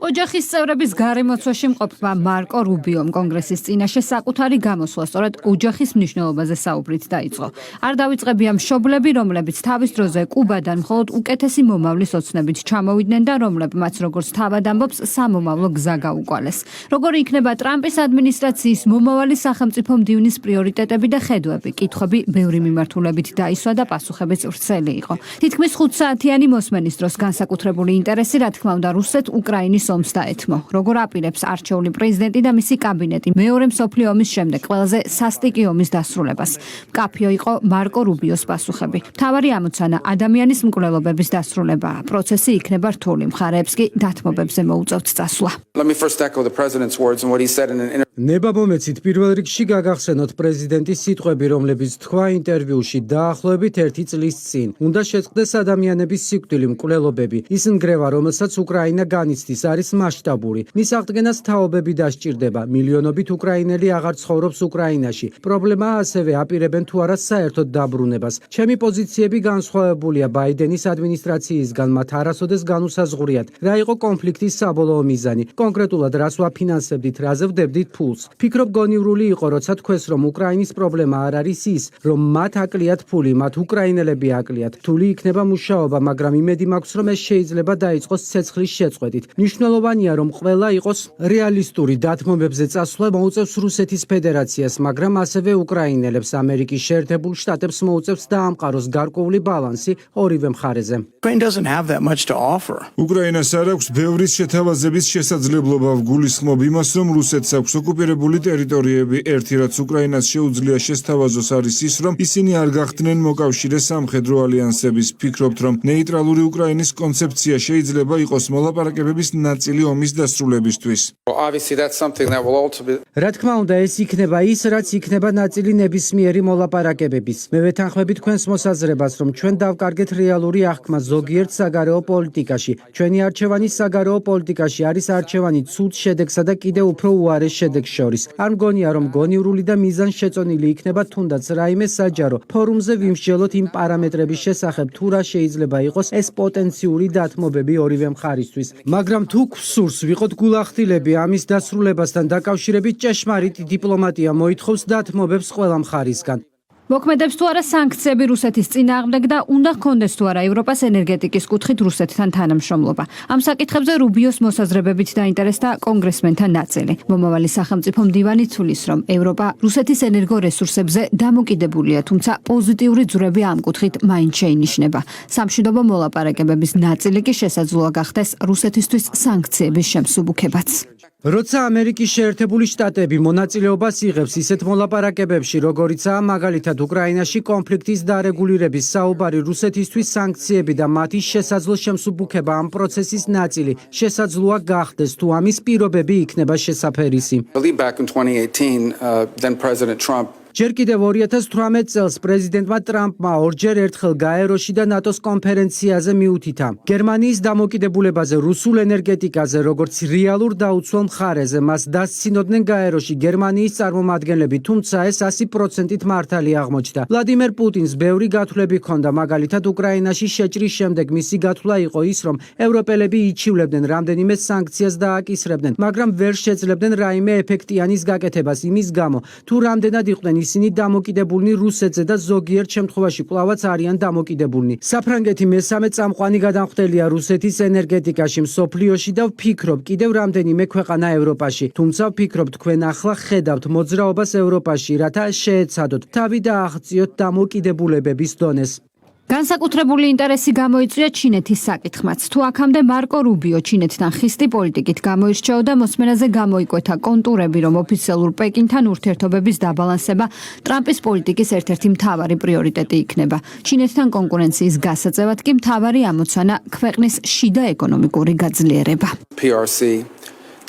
ოჯახის წევრების გარემოცვაში მყოფმა მარკო რუბიომ კონგრესის წინაშე საკუთარი გამოსვლა სწორედ ოჯახის მნიშვნელობაზე საუბრით დაიწყო. არ დავიწყებია მშობლები, რომლებიც თავის დროზე კუბადან მხოლოდ უკეთესი მომავლის ოცნებით ჩამოვიდნენ და რომლებმაც როგორც თავად ამბობს სამომავლო გზა გაუკვალეს. როგორი იქნება ტრამპის ადმინისტრაციის მომავალი სახელმწიფო მდივნის პრიორიტეტები და ხედვები? კითხვები ბევრი მიმართულებით დაისვა და პასუხებიც ვრცელი იყო. თითქმის 5 საათიანი მოსმენის დროს განსაკუთრებული ინტერესი, რა თქმა უნდა, რუსეთ-უკრაინის ომს დაეთმო. როგორ აპირებს არჩეული პრეზიდენტი და მისი კაბინეტი მეორე მსოფლიო ომის შემდეგ ყველაზე სასტიკი ომის დასრულებას? მკაფიო იყო მარკო რუბიოს პასუხები. მთავარი ამოცანა ადამიანის მკვლელობების დასრულებაა. პროცესი იქნება რთული, მხარეებს კი დათმობებზე მოუწევთ წასვლა. ნება მომეცით პირველ რიგში გაგახსენოთ პრეზიდენტის სიტყვები, რომლებიც თქვა ინტერვიუში დაახლოებით 1 წლის წინ. უნდა შეწყდეს ადამიანების სიკვდილი, მკვლელობები. ის ნგრევა, რომელსაც უკრაინა განიცდის, არის მასშტაბური. მის აღდგენას თაობები დასჭირდება. მილიონობით უკრაინელი აღარ ცხოვრობს უკრაინაში. პრობლემაა ასევე აპირებენ თუ არა საერთოდ დაბრუნებას. ჩემი პოზიციები განსხვავებულია ბაიდენის ადმინისტრაციისგან, მათ არასოდეს განუსაზღვრიათ, რა იყო კონფლიქტის საბოლოო მიზანი. კონკრეტულად რას ვაფინანსებდით, რაზე ვდებდით ფულს. ფიქრობ გონივრული იყო, როცა თქვეს, რომ უკრაინის პრობლემა არ არის ის, რომ მათ აკლიათ ფული, მათ უკრაინელები აკლიათ. რთული იქნება მუშაობა, მაგრამ იმედი მაქვს, რომ ეს შეიძლება დაიწყოს ცეცხლის შეწყვეტით. მნიშვნელოვანია, რომ ყველა იყოს რეალისტური. დათმობებზე წასვლა მოუწევს რუსეთის ფედერაციას, მაგრამ ასევე უკრაინელებს. ამერიკის შეერთებულ შტატებს მოუწევს დაამყაროს გარკვეული ბალანსი ორივე მხარეზე. უკრაინას არ აქვს ბევრი შეთავაზების შესაძლებლობა. ვგულისხმობ იმას, რომ რუსეთს აქვს ოკუპირებული ტერიტორიები. ერთი რაც უკრაინას შეუძლია შესთავაზოს არის ის, რომ ისინი არ გახდნენ მოკავშირე სამხედრო ალიანსების. ფიქრობთ, რომ ნეიტრალური უკრაინის კონცეფცია შეიძლება იყოს მოლაპარაკებების ნაწილი ომის დასრულებისთვის. რა თქმა უნდა, ეს იქნება ის, რაც იქნება ნაწილი ნებისმიერი მოლაპარაკებების. მე ვეთანხმები თქვენს მოსაზრებას, რომ ჩვენ დავკარგეთ რეალური აღქმა ზოგიერთ საგარეო პოლიტიკაში. ჩვენი არჩევანი საგარეო პოლიტიკაში არის არჩევანი ცუდ შედეგსა და კიდევ უფრო უარეს შედეგს შორის. არ მგონია, რომ გონივრული და მიზანშეწონილი იქნება თუნდაც რაიმე საჯარო ფორუმზე ვიმსჯელოთ იმ პარამეტრების შესახებ, თუ რა შეიძლება იყოს ეს პოტენციური დათმობები ორივე მხარისთვის. მაგრამ თუ გვსურს ვიყოთ გულახდილები ამის დასრულებასთან დაკავშირებით, ჭეშმარიტ დიპლომატია მოითხოვს დათმობებს ყველა მხარისგან. მოქმედებს თუ არა სანქციები რუსეთის წინააღმდეგ და უნდა ჰქონდეს თუ არა ევროპას ენერგეტიკის კუთხით რუსეთთან თანამშრომლობა. ამ საკითხებზე რუბიოს მოსაზრებებით დაინტერესდა კონგრესმენთა ნაწილი. მომავალი სახელმწიფო მდივანი თვლის, რომ ევროპა რუსეთის ენერგორესურსებზე დამოკიდებულია, თუმცა პოზიტიური ძვრები ამ კუთხით მაინც შეინიშნება. სამშვიდობო მოლაპარაკებების ნაწილი კი შესაძლოა გახდეს რუსეთისთვის სანქციების შემსუბუქებაც. როცა ამერიკის შეერთებული შტატები მონაწილეობას იღებს ისეთ მოლაპარაკებებში, როგორიცაა მაგალითად უკრაინაში კონფლიქტის დარეგულირების საუბარი, რუსეთისთვის სანქციები და მათი შესაძლო შემსუბუქება ამ პროცესის ნაწილი შესაძლოა გახდეს, თუ ამის პირობები იქნება შესაფერისი. ჯერ კიდევ 2018 წელს პრეზიდენტმა ტრამპმა ორჯერ ერთხელ გაეროში და ნატოს კონფერენციაზე მიუთითა გერმანიის დამოკიდებულებაზე რუსულ ენერგეტიკაზე, როგორც რეალურ დაუცველ მხარეზე. მას დასცინოდნენ გაეროში გერმანიის წარმომადგენლები, თუმცა ეს 100%-ით მართალი აღმოჩნდა. ვლადიმერ პუტინს ბევრი გათვლები ჰქონდა, მაგალითად უკრაინაში შეჭრის შემდეგ მისი გათვლა იყო ის, რომ ევროპელები იჩივლებდნენ რამდენიმე სანქციას დააკისრებდნენ, მაგრამ ვერ შეძლებდნენ რაიმე ეფექტიანის გაკეთებას იმის გამო, თუ რამდენად იყვნენ ისინი დამოკიდებულნი რუსეთზე და ზოგიერთ შემთხვევაში კვლავაც არიან დამოკიდებულნი. საფრანგეთი მესამე წამყვანი გადამხდელია რუსეთის ენერგეტიკაში მსოფლიოში და ვფიქრობ კიდევ რამდენიმე ქვეყანა ევროპაში. თუმცა ვფიქრობ თქვენ ახლა ხედავთ მოძრაობას ევროპაში, რათა შეეცადოთ თავი და აღწიოთ დამოკიდებულებების დონეს. განსაკუთრებული ინტერესი გამოიწვია ჩინეთის საკითხმაც. თუ აქამდე მარკო რუბიო ჩინეთთან ხისტი პოლიტიკით გამოირჩეოდა, მოსმენაზე გამოიკვეთა კონტურები, რომ ოფიციალურ პეკინთან ურთიერთობების დაბალანსება ტრამპის პოლიტიკის ერთ-ერთი მთავარი პრიორიტეტი იქნება. ჩინეთთან კონკურენციის გასაწევად კი მთავარი ამოცანა ქვეყნის შიდა ეკონომიკური გაძლიერება.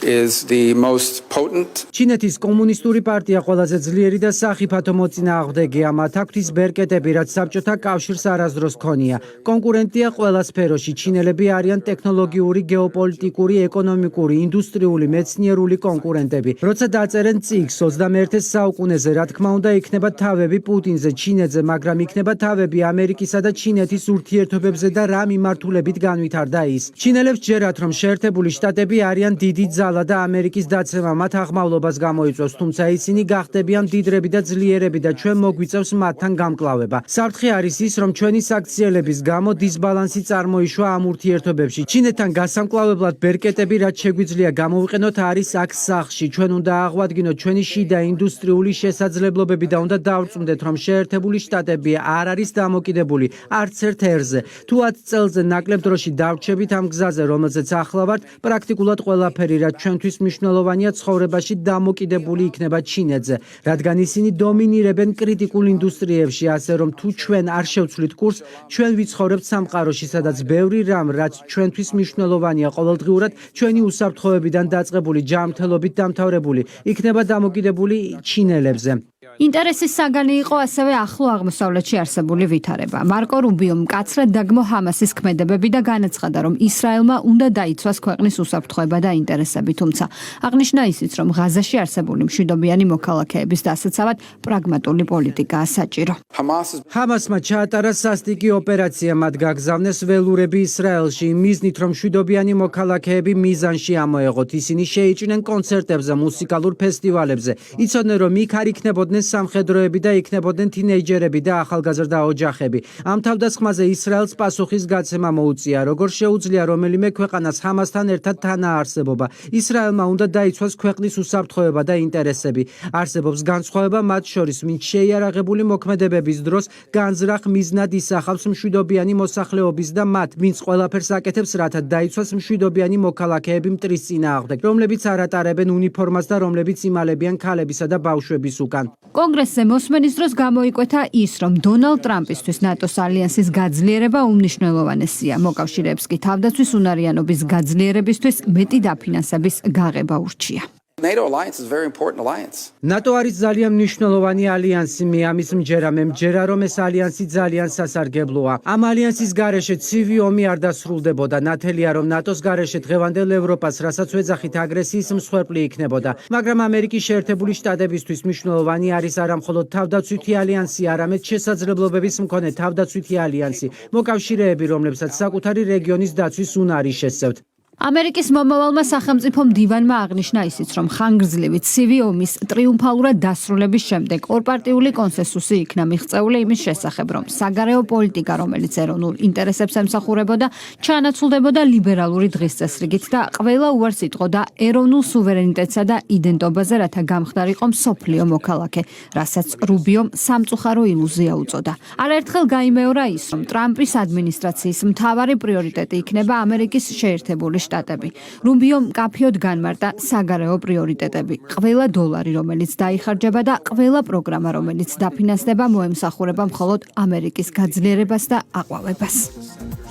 is the most potent. ჩინეთის კომუნისტური პარტია ყველაზე ძლიერი და სახიფათო მოწინააღმდეგეა. მათ აქვთ ის ბერკეტები, რაც საბჭოთა კავშირს არასდროს ჰქონია. კონკურენტია ყველა სფეროში. ჩინელები არიან ტექნოლოგიური, გეოპოლიტიკური, ეკონომიკური, ინდუსტრიული, მეცნიერული კონკურენტები. როცა დაწერენ წიგნს 21 საუკუნეზე, რა თქმა უნდა, იქნება თავები პუტინზე, ჩინეთზე, მაგრამ იქნება თავები ამერიკისა და ჩინეთის ურთიერთობებზე და რა მიმართულებით განვითარდა ის. ჩინელებს ჯერათ, რომ შეერთებული შტატები არიან დიდი ძალა და ამერიკის დაცემა მათ აღმავლობას გამოიწვევს, თუმცა ისინი გახდებიან მდიდრები და ძლიერები და ჩვენ მოგვიწევს მათთან გამკლავება. საფრთხე არის ის, რომ ჩვენი საქციელების გამო დისბალანსი წარმოიშვა ამ ურთიერთობებში. ჩინეთთან გასამკლავებლად ბერკეტები, რაც შეგვიძლია გამოვიყენოთ, არის აქ სახლში. ჩვენ უნდა აღვადგინოთ ჩვენი შიდა ინდუსტრიული შესაძლებლობები და უნდა დავწუნდეთ, რომ შეერთებული შტატები არ არის დამოკიდებული არც ერთ ერზე. თუ 10 წელზე ნაკლებ დროში დავრჩებით ამ გზაზე, რომელზეც ახლა ვართ, პრაქტიკულად ყველაფერი, რაც ჩვენთვის მნიშვნელოვანია ცხოვრებაში, დამოკიდებული იქნება ჩინეთზე, რადგან ისინი დომინირებენ კრიტიკულ ინდუსტრიებში, ასე რომ თუ ჩვენ არ შევცვლით კურსს, ჩვენ ვიცხოვრებთ სამყაროში, სადაც ბევრი რამ, რაც ჩვენთვის მნიშვნელოვანია ყოველდღიურად, ჩვენი უსაფრთხოებიდან დაწყებული ჯანმრთელობით დამთავრებული, იქნება დამოკიდებული ჩინელებზე. ინტერესის საგანი იყო ასევე ახლო აღმოსავლეთში არსებული ვითარება. მარკო რუბიომ მკაცრად დაგმო ჰამასის ქმედებები და განაცხადა, რომ ისრაელმა უნდა დაიცვას ქვეყნის უსაფრთხოება და ინტერესები, თუმცა აღნიშნა ისიც, რომ ღაზაში არსებული მშვიდობიანი მოქალაქეების დასაცავად პრაგმატული პოლიტიკაა საჭირო. ჰამასმა ჩაატარა სასტიკი ოპერაცია, მათ გაგზავნეს ველურები ისრაელში, მიზნით, რომ მშვიდობიანი მოქალაქეები მიზანში ამოეღოთ. ისინი შეიჭნენ კონცერტებზე, მუსიკალურ ფესტივალებზე. იცოდნენ, რომ იქ არ იქნებოდნენ სამხედროები და იქნებოდნენ თინეიჯერები და ახალგაზრდა ოჯახები. ამ თავდასხმაზე ისრაელს პასუხის გაცემა მოუწია, როგორ შეუძლია რომელიმე ქვეყანას ჰამასთან ერთად თანაარსებობა. ისრაელმა უნდა დაიცვას ქვეყნის უსაფრთხოება და ინტერესები. არსებობს განსხვავება მათ შორის, ვინც შეიარაღებული მოქმედებების დროს განზრახ მიზნად ისახავს მშვიდობიანი მოსახლეობის და მათ, ვინც ყველაფერს აკეთებს, რათა დაიცვას მშვიდობიანი მოქალაქეები მტრის წინააღმდეგ, რომლებიც არ ატარებენ უნიფორმას და რომლებიც იმალებიან ქალებისა და ბავშვების უკან. კონგრესზე მოსმენის დროს გამოიკვეთა ის, რომ დონალდ ტრამპისთვის ნატოს ალიანსის გაძლიერება უმნიშვნელოვანესია. მოკავშირეებს კი თავდაცვის უნარიანობის გაძლიერებისთვის მეტი დაფინანსების გაღება ურჩია. NATO alliance is a very important alliance. ნატო არის ძალიან მნიშვნელოვანი ალიანსი, მე ამის მჯერა, მე მჯერა, რომ ეს ალიანსი ძალიან სასარგებლოა. ამ ალიანსის გარეშე ცივი ომი არ დასრულდებოდა. ნათელია, რომ ნატოს გარეშე დღევანდელ ევროპას, რასაც ვეძახით, აგრესიის მსხვერპლი იქნებოდა. მაგრამ ამერიკის შეერთებული შტატებისთვის მნიშვნელოვანი არის არა მხოლოდ თავდაცვითი ალიანსი, არამედ შესაძლებლობების მქონე თავდაცვითი ალიანსი, მოკავშირეები, რომლებსაც საკუთარი რეგიონის დაცვის უნარი შესწევთ. ამერიკის მომავალმა სახელმწიფო მდივანმა აღნიშნა ისიც, რომ ხანგრძლივი ცივი ომის ტრიუმფალურად დასრულების შემდეგ ორპარტიული კონსენსუსი იქნა მიღწეული იმის შესახებ, რომ საგარეო პოლიტიკა, რომელიც ეროვნულ ინტერესებს ემსახურებოდა, ჩაანაცვლდებოდა ლიბერალური დღის წესრიგით და ყველა უარს იტყოდა ეროვნულ სუვერენიტეტსა და იდენტობაზე, რათა გამხდარიყო მსოფლიო მოქალაქე, რასაც რუბიომ სამწუხარო ილუზია უწოდა. არაერთხელ გაიმეორა ის, რომ ტრამპის ადმინისტრაციის მთავარი პრიორიტეტი იქნება ამერიკის შეერთებული შტატები. რუბიომ მკაფიოდ განმარტა საგარეო პრიორიტეტები. ყველა დოლარი, რომელიც დაიხარჯება და ყველა პროგრამა, რომელიც დაფინანსდება, მოემსახურება მხოლოდ ამერიკის გაძლიერებას და აყვავებას.